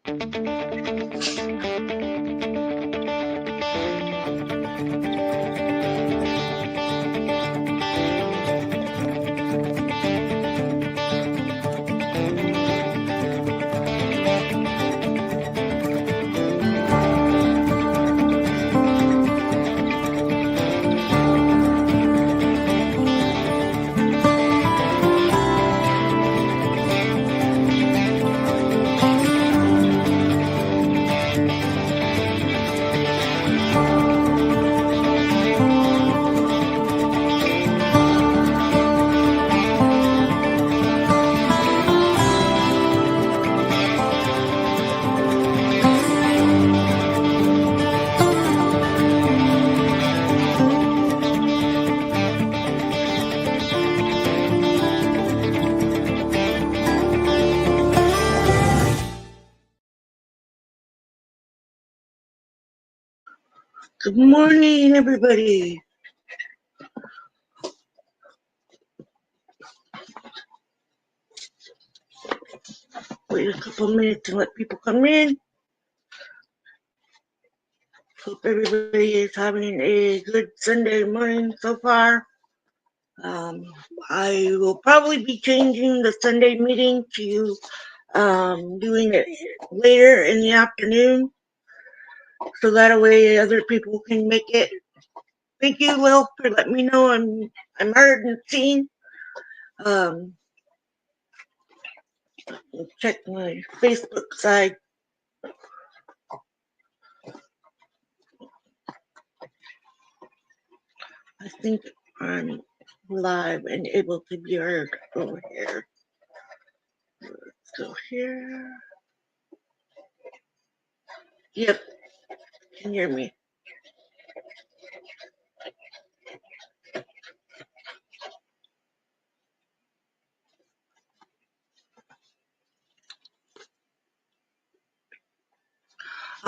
Good morning, everybody. Wait a couple minutes and let people come in. Hope everybody is having a good Sunday morning so far. I will probably be changing the Sunday meeting to doing it later in the afternoon, so that way other people can make it. Thank you, Will, for letting me know I'm heard and seen. Check my Facebook side. I think I'm live and able to be heard over here. Let's go here. Yep, can you hear me?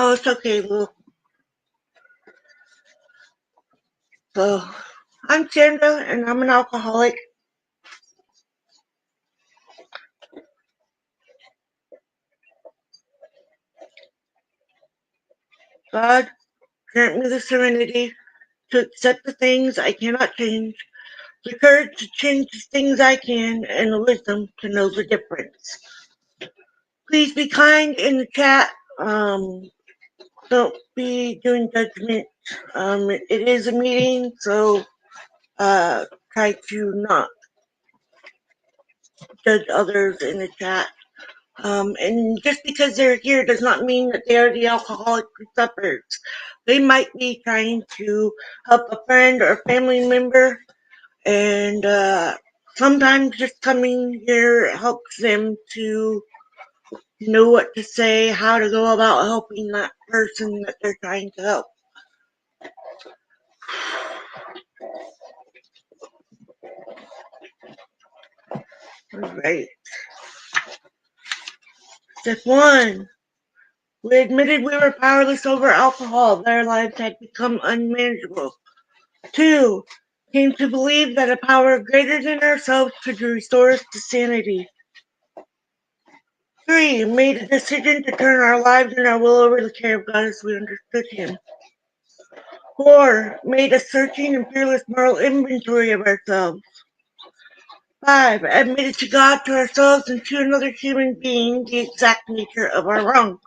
Oh, it's okay, Will. So, I'm Sandra, and I'm an alcoholic. God, grant me the serenity to accept the things I cannot change, the courage to change the things I can, and the wisdom to know the difference. Please be kind in the chat. Don't be doing judgment. It is a meeting, so try to not judge others in the chat. And just because they're here does not mean that they are the alcoholic who suffers. They might be trying to help a friend or a family member, and sometimes just coming here helps them to know what to say, how to go about helping that person that they're trying to help. All right. Step 1. We admitted we were powerless over alcohol. Their lives had become unmanageable. 2. Came to believe that a power greater than ourselves could restore us to sanity. 3. Made a decision to turn our lives and our will over to the care of God as we understood Him. 4. Made a searching and fearless moral inventory of ourselves. 5. Admitted to God, to ourselves, and to another human being the exact nature of our wrongs.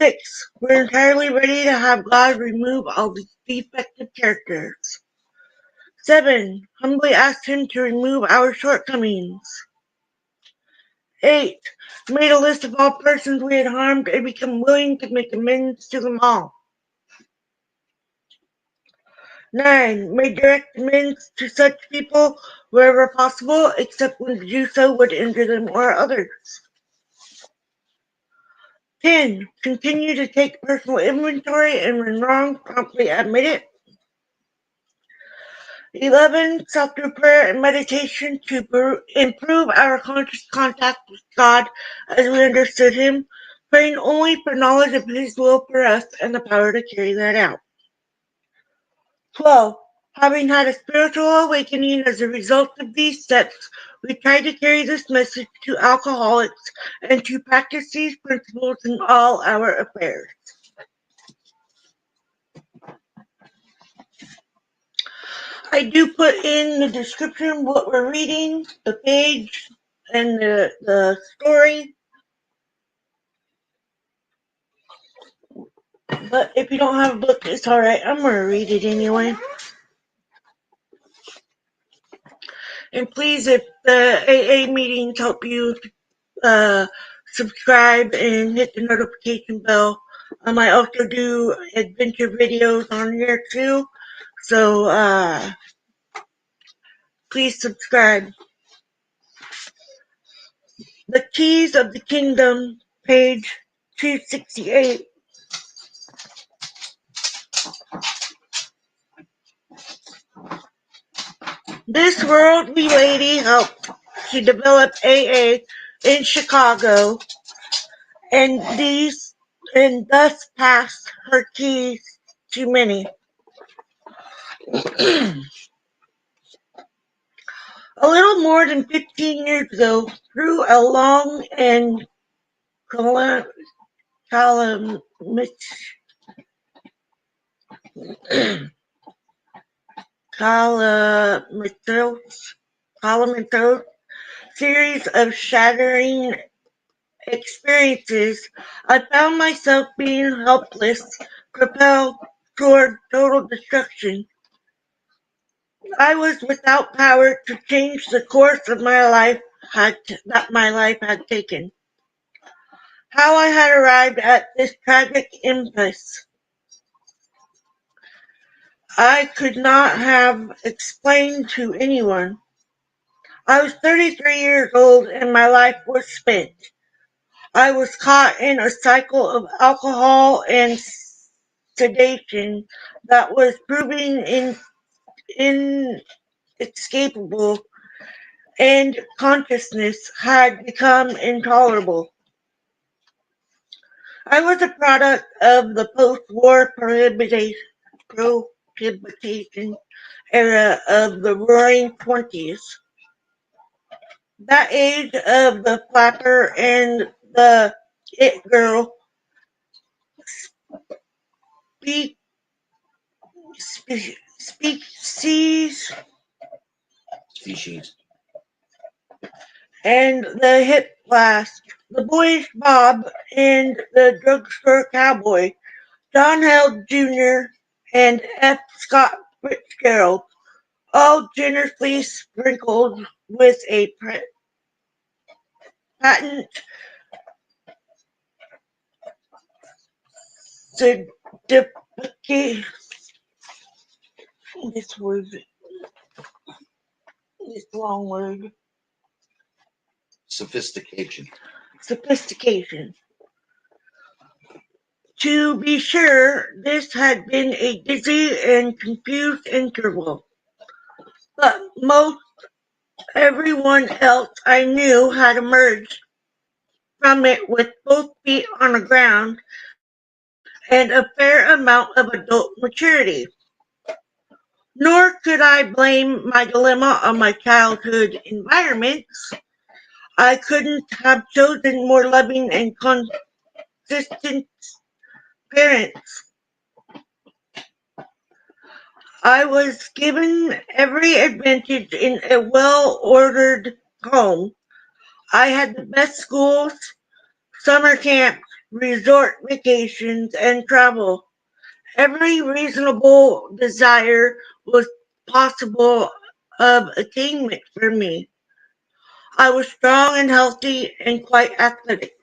6. We're entirely ready to have God remove all these defective characters. 7. Humbly asked Him to remove our shortcomings. 8. Made a list of all persons we had harmed and become willing to make amends to them all. 9. Made direct amends to such people wherever possible, except when to do so would injure them or others. 10. Continue to take personal inventory and when wrong, promptly admit it. 11. Sought through prayer and meditation to improve our conscious contact with God as we understood Him, praying only for knowledge of His will for us and the power to carry that out. 12. Having had a spiritual awakening as a result of these steps, we try to carry this message to alcoholics and to practice these principles in all our affairs. I do put in the description what we're reading, the page, and the story. But if you don't have a book, it's alright. I'm going to read it anyway. And please, if the AA meetings help you, subscribe and hit the notification bell. I also do adventure videos on here too. So please subscribe. The Keys of the Kingdom, page 268. This worldly lady helped to develop AA in Chicago, and thus passed her keys to many. A little more than 15 years ago, through a long and calamitous series of shattering experiences, I found myself being helpless, propelled toward total destruction. I was without power to change the course of my life that my life had taken. How I had arrived at this tragic impasse, I could not have explained to anyone. I was 33 years old and my life was spent. I was caught in a cycle of alcohol and sedation that was proving inescapable, and consciousness had become intolerable. I was a product of the post-war prohibition era of the Roaring Twenties. That age of the flapper and the it girl, species, and the hip blast, the boyish Bob and the drugstore cowboy, John Held Jr. and F. Scott Fitzgerald, all generously sprinkled with a patent certificate. This long word. Sophistication. To be sure, this had been a dizzy and confused interval, but most everyone else I knew had emerged from it with both feet on the ground and a fair amount of adult maturity. Nor could I blame my dilemma on my childhood environments. I couldn't have chosen more loving and consistent parents. I was given every advantage in a well-ordered home. I had the best schools, summer camps, resort vacations, and travel. Every reasonable desire was possible of attainment for me. I was strong and healthy and quite athletic.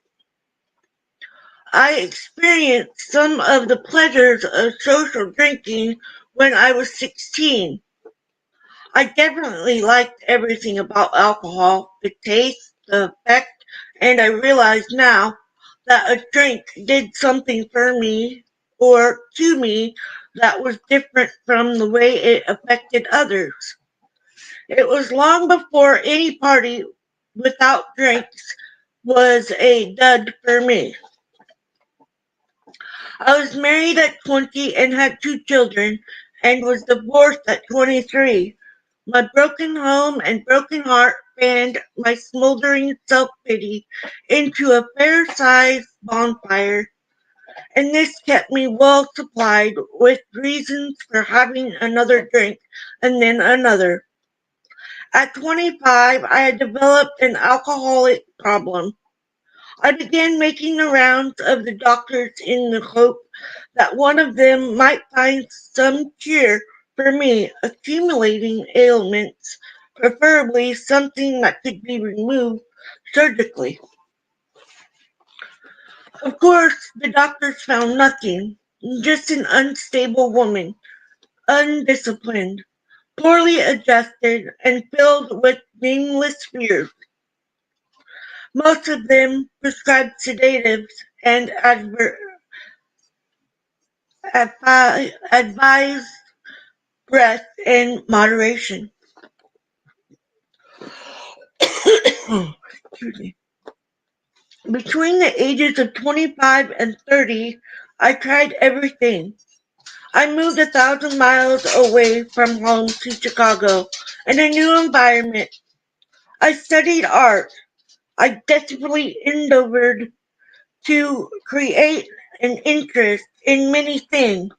I experienced some of the pleasures of social drinking when I was 16. I definitely liked everything about alcohol, the taste, the effect, and I realize now that a drink did something for me or to me that was different from the way it affected others. It was long before any party without drinks was a dud for me. I was married at 20 and had 2 children, and was divorced at 23. My broken home and broken heart fanned my smoldering self-pity into a fair-sized bonfire, and this kept me well supplied with reasons for having another drink and then another. At 25, I had developed an alcoholic problem. I began making the rounds of the doctors in the hope that one of them might find some cure for me, accumulating ailments, preferably something that could be removed surgically. Of course, the doctors found nothing, just an unstable woman, undisciplined, poorly adjusted, and filled with nameless fears. Most of them prescribed sedatives and advised rest in moderation. Excuse me. Between the ages of 25 and 30, I tried everything. I moved 1,000 miles away from home to Chicago in a new environment. I studied art. I desperately endeavored to create an interest in many things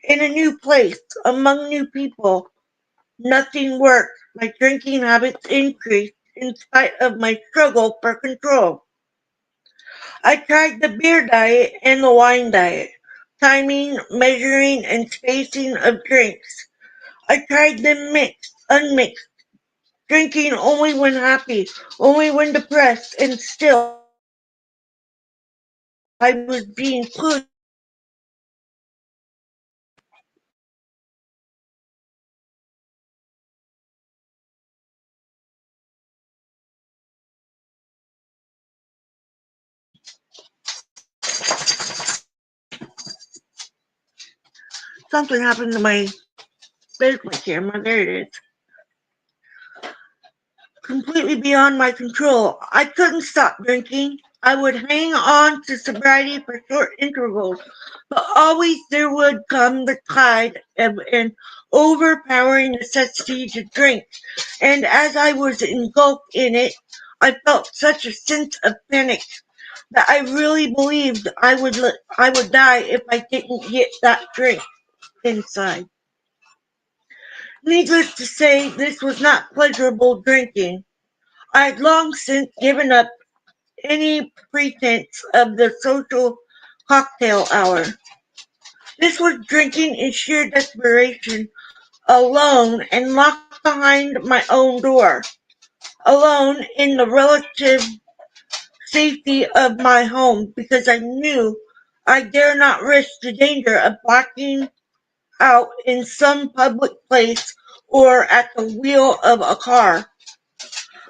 in a new place, among new people. Nothing worked. My drinking habits increased in spite of my struggle for control. I tried the beer diet and the wine diet, timing, measuring, and spacing of drinks. I tried them mixed, unmixed, drinking only when happy, only when depressed, and still I was being pushed. Something happened to my basement camera. There it is. Completely beyond my control. I couldn't stop drinking. I would hang on to sobriety for short intervals, but always there would come the tide of an overpowering necessity to drink, and as I was engulfed in it, I felt such a sense of panic that I really believed I would die if I didn't get that drink inside. Needless to say, this was not pleasurable drinking. I had long since given up any pretense of the social cocktail hour. This was drinking in sheer desperation, alone and locked behind my own door, alone in the relative safety of my home, because I knew I dare not risk the danger of blacking out in some public place or at the wheel of a car.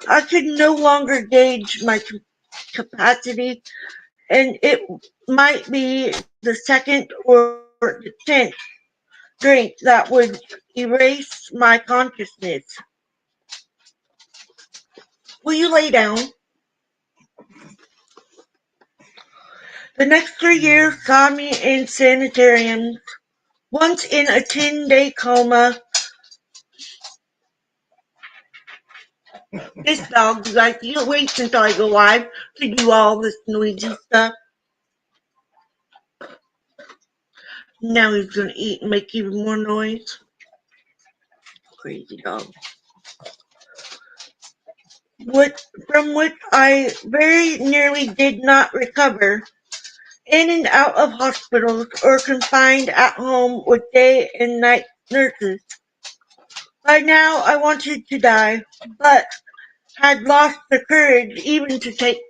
I could no longer gauge my capacity, and it might be the second or the 10th drink that would erase my consciousness. Will you lay down? The next 3 years saw me in sanitariums, once in a 10-day coma. This dog's like, you wait until I go live to do all this noisy stuff. Now he's gonna eat and make even more noise. Crazy dog. From which I very nearly did not recover, in and out of hospitals or confined at home with day and night nurses. By now I wanted to die, but had lost the courage even to take.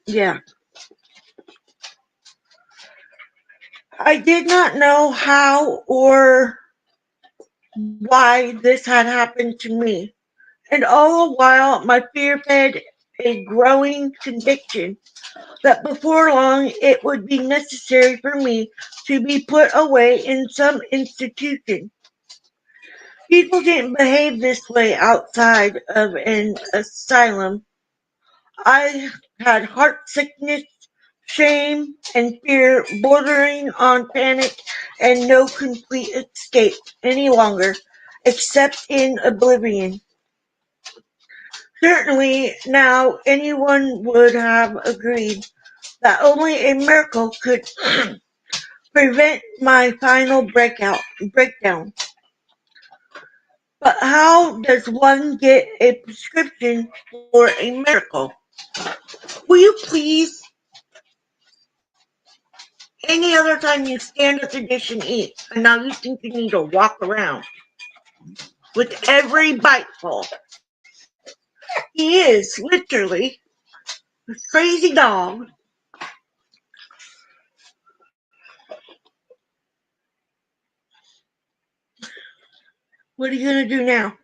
Yeah. I did not know how or why this had happened to me, and all the while my fear fed a growing conviction that before long it would be necessary for me to be put away in some institution. People didn't behave this way outside of an asylum. I had heart sickness, shame, and fear bordering on panic and no complete escape any longer, except in oblivion. Certainly now anyone would have agreed that only a miracle could prevent my final breakdown. But how does one get a prescription for a miracle? Will you please, any other time you stand at the dish and eat, and now you think you need to walk around with every biteful? He is literally a crazy dog. What are you gonna do now?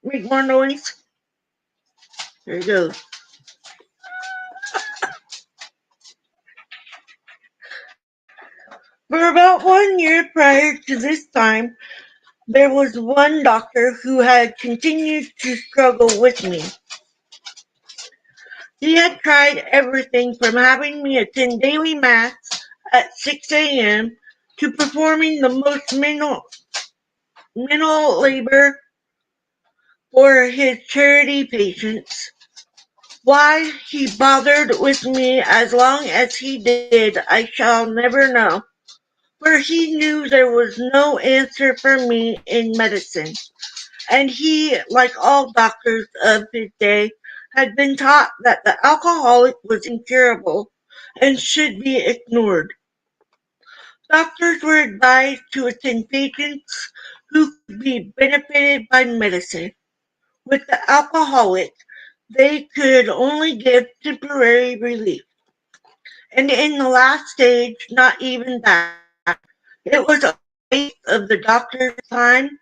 Make more noise? There he goes. For about 1 year prior to this time, there was one doctor who had continued to struggle with me. He had tried everything from having me attend daily mass at 6 a.m. to performing the most mental labor for his charity patients. Why he bothered with me as long as he did, I shall never know, for he knew there was no answer for me in medicine, and he, like all doctors of his day, had been taught that the alcoholic was incurable and should be ignored. Doctors were advised to attend patients who could be benefited by medicine. With the alcoholic, they could only give temporary relief. And in the last stage, not even that. It was a waste of the doctor's time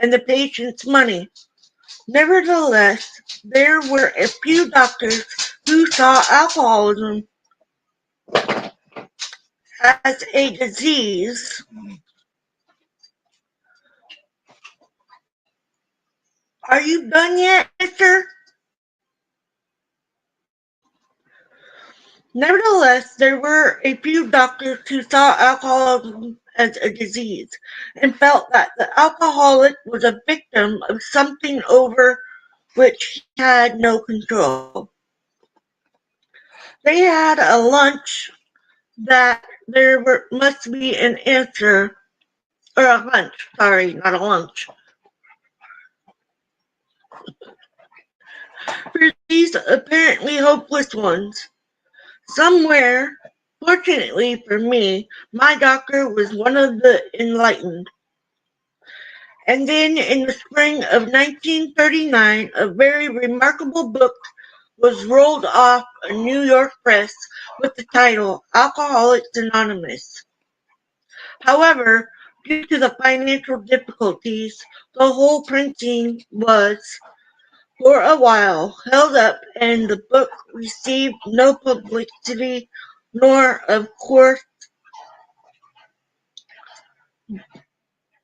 and the patient's money. Nevertheless, there were a few doctors who saw alcoholism as a disease. Are you done yet, mister? Nevertheless, there were a few doctors who saw alcoholism as a disease and felt that the alcoholic was a victim of something over which he had no control. They had a lunch that must be an answer, or a hunch, sorry, not a lunch, for these apparently hopeless ones. Somewhere, fortunately for me, my doctor was one of the enlightened. And then in the spring of 1939, a very remarkable book was rolled off a New York press with the title Alcoholics Anonymous. However, due to the financial difficulties, the whole printing was, for a while, held up and the book received no publicity, nor, of course,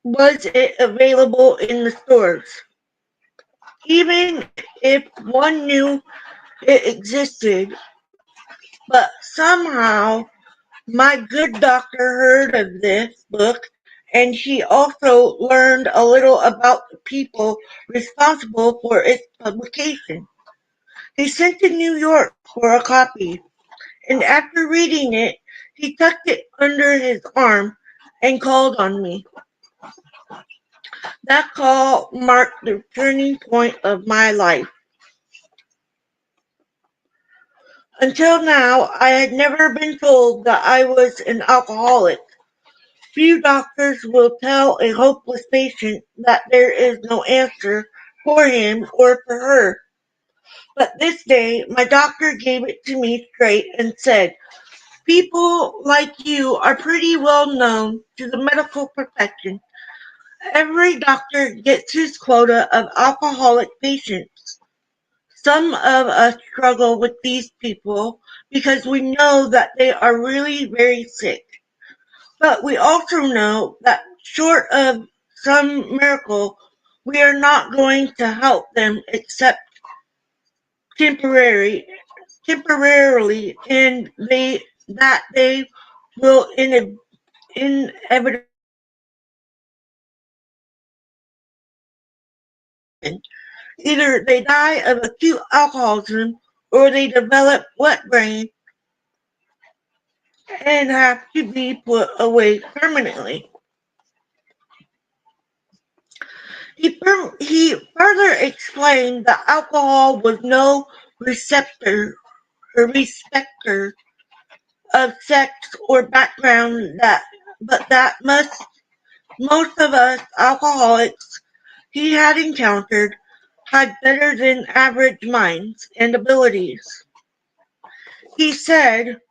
was it available in the stores. Even if one knew it existed, but somehow my good doctor heard of this book, and he also learned a little about the people responsible for its publication. He sent to New York for a copy, and after reading it, he tucked it under his arm and called on me. That call marked the turning point of my life. Until now, I had never been told that I was an alcoholic. Few doctors will tell a hopeless patient that there is no answer for him or for her. But this day, my doctor gave it to me straight and said, people like you are pretty well known to the medical profession. Every doctor gets his quota of alcoholic patients. Some of us struggle with these people because we know that they are really very sick. But we also know that short of some miracle, we are not going to help them except temporarily, and they that they will inevitably either they die of acute alcoholism or they develop wet brain and have to be put away permanently. He further explained that alcohol was no receptor or respecter of sex or background but that most of us alcoholics he had encountered had better than average minds and abilities. He said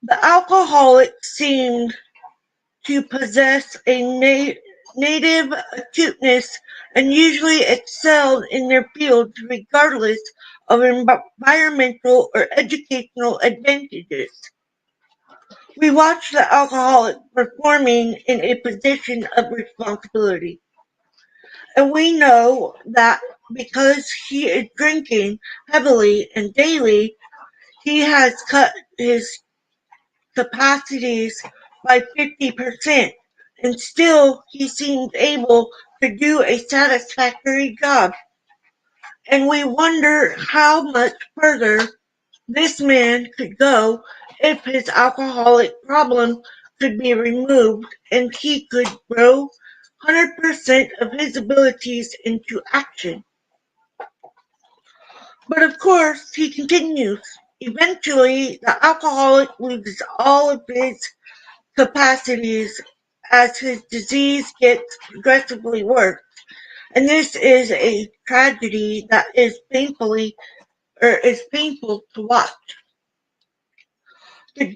the alcoholic seemed to possess a native acuteness and usually excelled in their fields regardless of environmental or educational advantages. We watch the alcoholic performing in a position of responsibility, and we know that because he is drinking heavily and daily, he has cut his capacities by 50%, and still he seems able to do a satisfactory job. And we wonder how much further this man could go if his alcoholic problem could be removed and he could grow 100% of his abilities into action. But of course, he continues. Eventually, the alcoholic loses all of his capacities as his disease gets progressively worse. And this is a tragedy that is painful to watch. The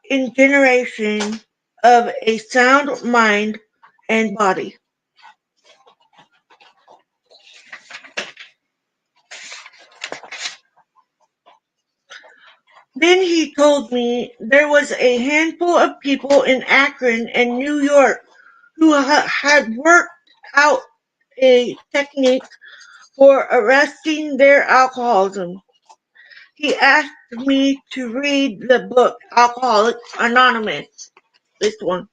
disintegration of a sound mind and body. Then he told me there was a handful of people in Akron and New York who had worked out a technique for arresting their alcoholism. He asked me to read the book Alcoholics Anonymous. This one,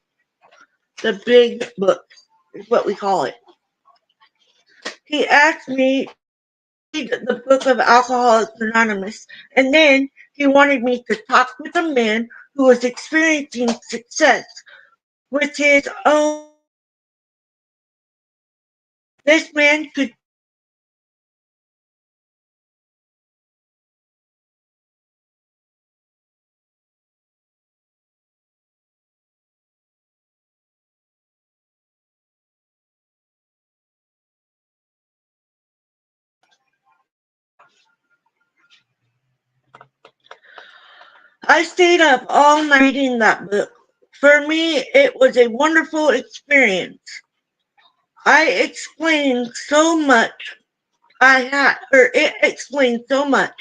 the big book, is what we call it. He asked me to read the book of Alcoholics Anonymous, and then he wanted me to talk with a man who was experiencing success with his own this man could I stayed up all night reading that book. For me, it was a wonderful experience. I explained so much it explained so much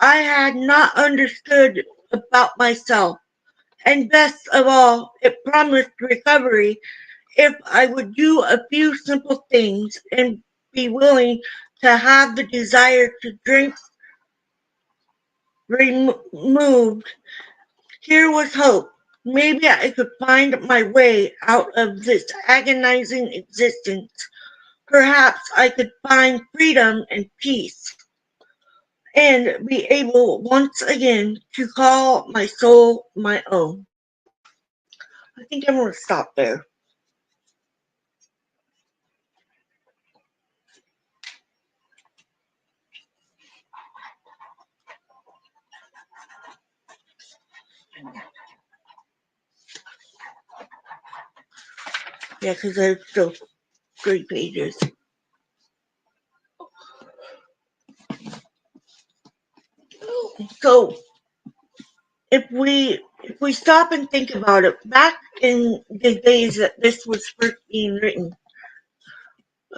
I had not understood about myself. And best of all, it promised recovery if I would do a few simple things and be willing to have the desire to drink removed. Here was hope. Maybe I could find my way out of this agonizing existence. Perhaps I could find freedom and peace and be able once again to call my soul my own. I think I'm going to stop there. Yeah, because there's still 3 pages. So if we stop and think about it, back in the days that this was first being written,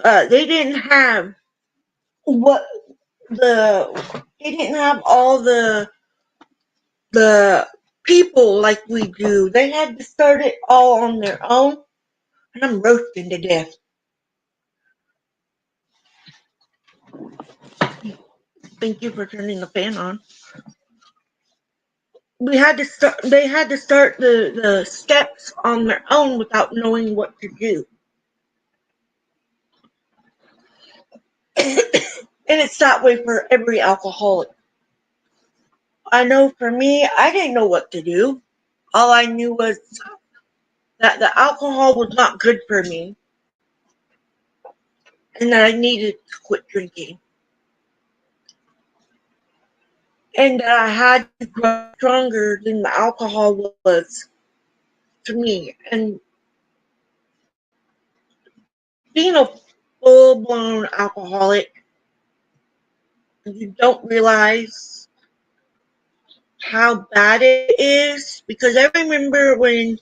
they didn't have what they didn't have all the people like we do. They had to start it all on their own, and I'm roasting to death. Thank you for turning the fan on. we had to start. They had to start the steps on their own without knowing what to do, and it's that way for every alcoholic. I know for me, I didn't know what to do. All I knew was that the alcohol was not good for me, and that I needed to quit drinking, and that I had to grow stronger than the alcohol was to me. And being a full-blown alcoholic, you don't realize how bad it is, because I remember when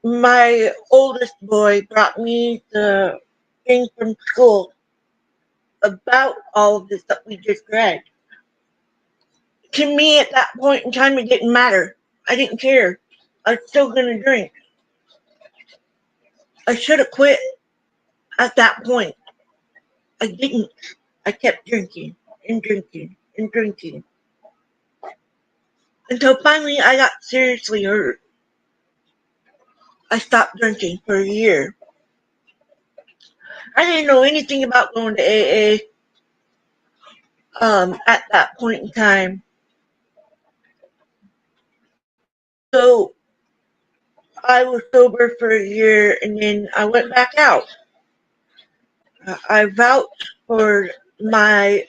my oldest boy brought me the thing from school about all of this that we just read. To me, at that point in time, it didn't matter. I didn't care. I was still gonna drink. I should have quit at that point. I didn't. I kept drinking and drinking and drinking until finally I got seriously hurt. I stopped drinking for a year. I didn't know anything about going to AA at that point in time. So I was sober for a year and then I went back out. I vouched for my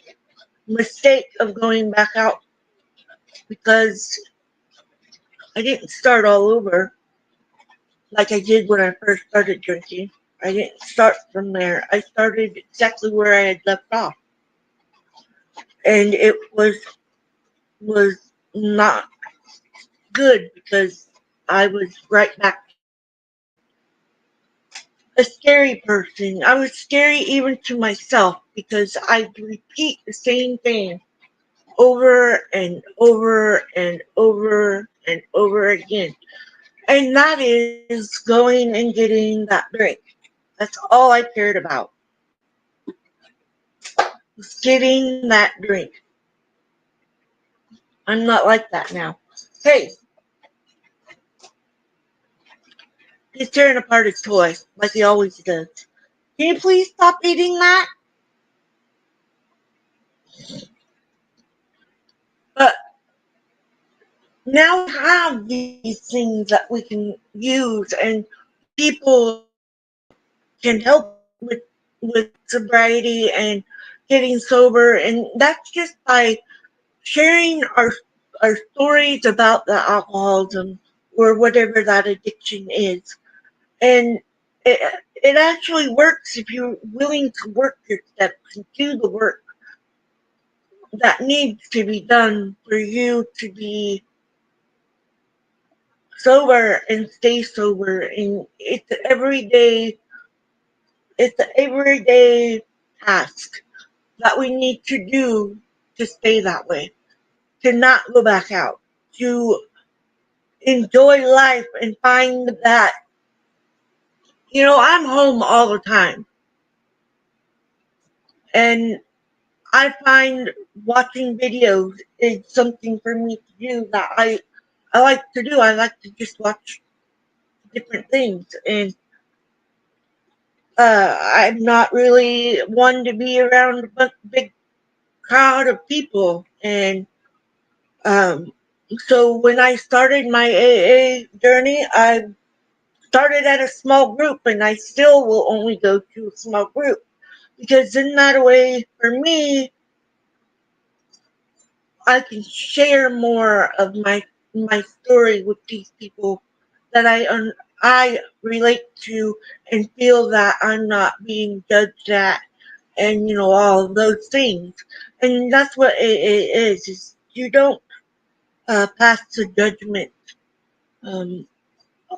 mistake of going back out because I didn't start all over like I did when I first started drinking. I didn't start from there. I started exactly where I had left off. And it was not good because I was right back a scary person. I was scary even to myself because I'd repeat the same thing over and over and over and over again. And that is going and getting that drink. That's all I cared about. Was getting that drink. I'm not like that now. Hey, he's tearing apart his toy like he always does. Can you please stop eating that? But now we have these things that we can use, and people can help with sobriety and getting sober, and that's just by sharing our stories about the alcoholism or whatever that addiction is. And it actually works if you're willing to work your steps and do the work that needs to be done for you to be sober and stay sober. And it's an everyday task that we need to do to stay that way, to not go back out, to enjoy life and find that, I'm home all the time. And I find watching videos is something for me to do that I like to do. I like to just watch different things. And I'm not really one to be around a big crowd of people. And um, so when I started my AA journey, I started at a small group, and I still will only go to a small group because in that way, for me, I can share more of my story with these people that I relate to and feel that I'm not being judged at, and all of those things. And that's what it is you don't pass the judgment um,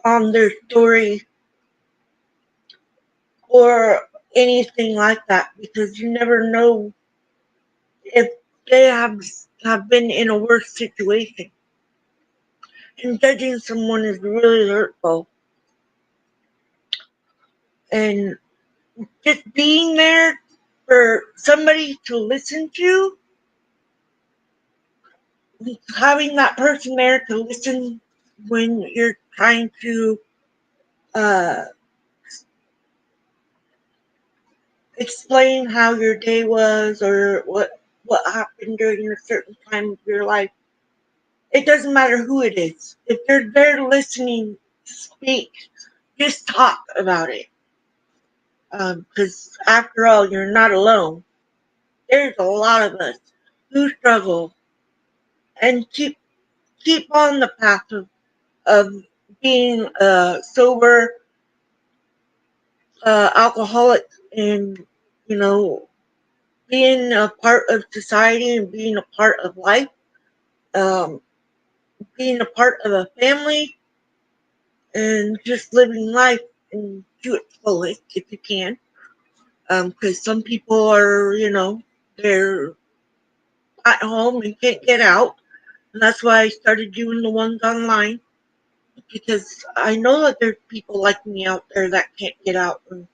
on their story or anything like that, because you never know if they have been in a worse situation. And judging someone is really hurtful. And just being there for somebody to listen to having that person there to listen when you're trying to uh, explain how your day was or what happened during a certain time of your life. It doesn't matter who it is. If they're there listening, speak. Just talk about it. Because after all, you're not alone. There's a lot of us who struggle and keep on the path of being sober, alcoholic, and you know being a part of society and being a part of life, um, being a part of a family, and just living life and to its fullest if you can. Because some people are, they're at home and can't get out. And that's why I started doing the ones online because I know that there's people like me out there that can't get out and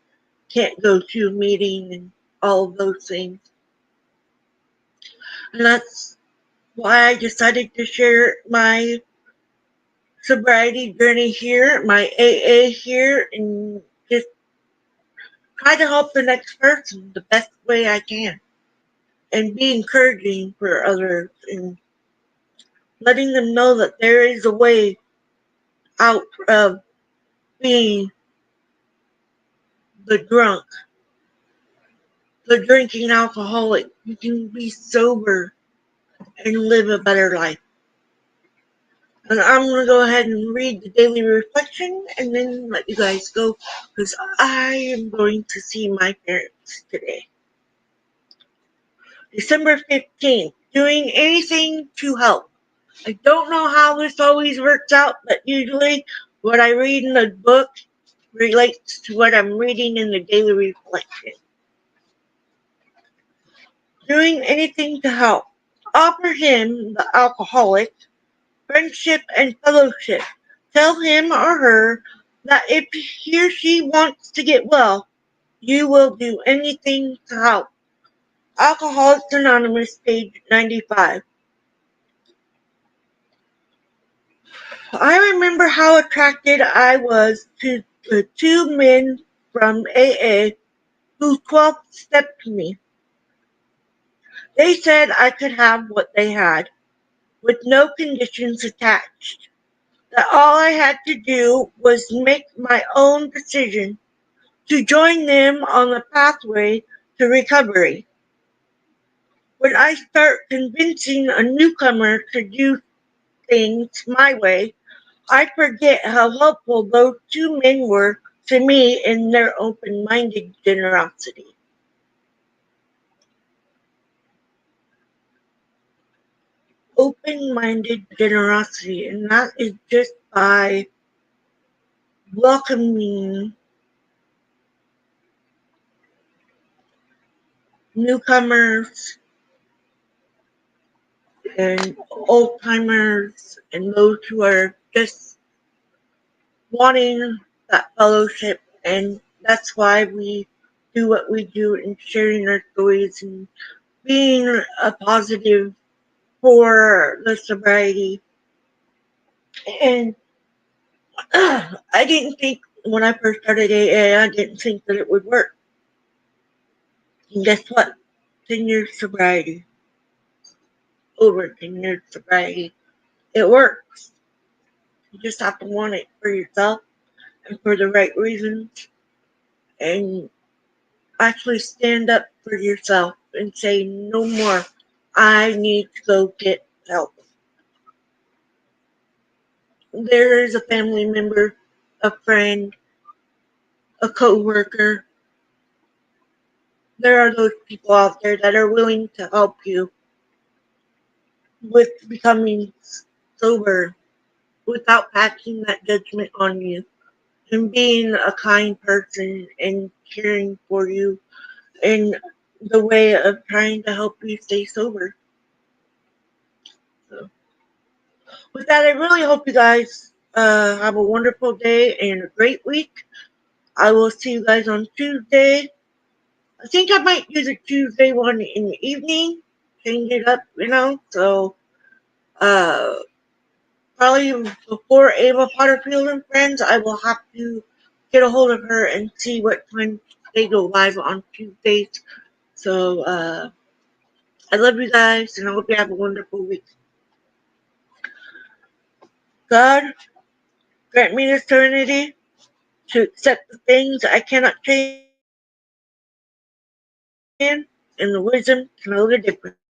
can't go to a meeting and all of those things. And that's why I decided to share my sobriety journey here, my AA here, and just try to help the next person the best way I can. And be encouraging for others and letting them know that there is a way out of being the drunk, the drinking alcoholic. You can be sober and live a better life. And I'm going to go ahead and read the daily reflection and then let you guys go because I am going to see my parents today. December 15th, doing anything to help. I don't know how this always works out, but usually what I read in the book relates to what I'm reading in the daily reflection. Doing anything to help. Offer him, the alcoholic, friendship and fellowship. Tell him or her that if he or she wants to get well, you will do anything to help. Alcoholics Anonymous, page 95. I remember how attracted I was to the two men from AA who 12-stepped me. They said I could have what they had, with no conditions attached. That all I had to do was make my own decision to join them on the pathway to recovery. When I start convincing a newcomer to do things my way, I forget how helpful those two men were to me in their open-minded generosity. Open-minded generosity, and that is just by welcoming newcomers and old timers and those who are just wanting that fellowship. And that's why we do what we do in sharing our stories and being a positive for the sobriety. And I didn't think when I first started AA, I didn't think that it would work. And guess what? 10 years sobriety, over 10 years sobriety, it works. You just have to want it for yourself and for the right reasons and actually stand up for yourself and say, no more. I need to go get help. There is a family member, a friend, a co-worker. There are those people out there that are willing to help you with becoming sober without passing that judgment on you and being a kind person and caring for you in the way of trying to help you stay sober. So, with that, I really hope you guys have a wonderful day and a great week. I will see you guys on Tuesday. I think I might do the Tuesday one in the evening, change it up, So Uh, Probably before Ava Potterfield and Friends, I will have to get a hold of her and see what time they go live on Tuesdays. So, I love you guys, and I hope you have a wonderful week. God, grant me the serenity to accept the things I cannot change, and the wisdom to know the difference.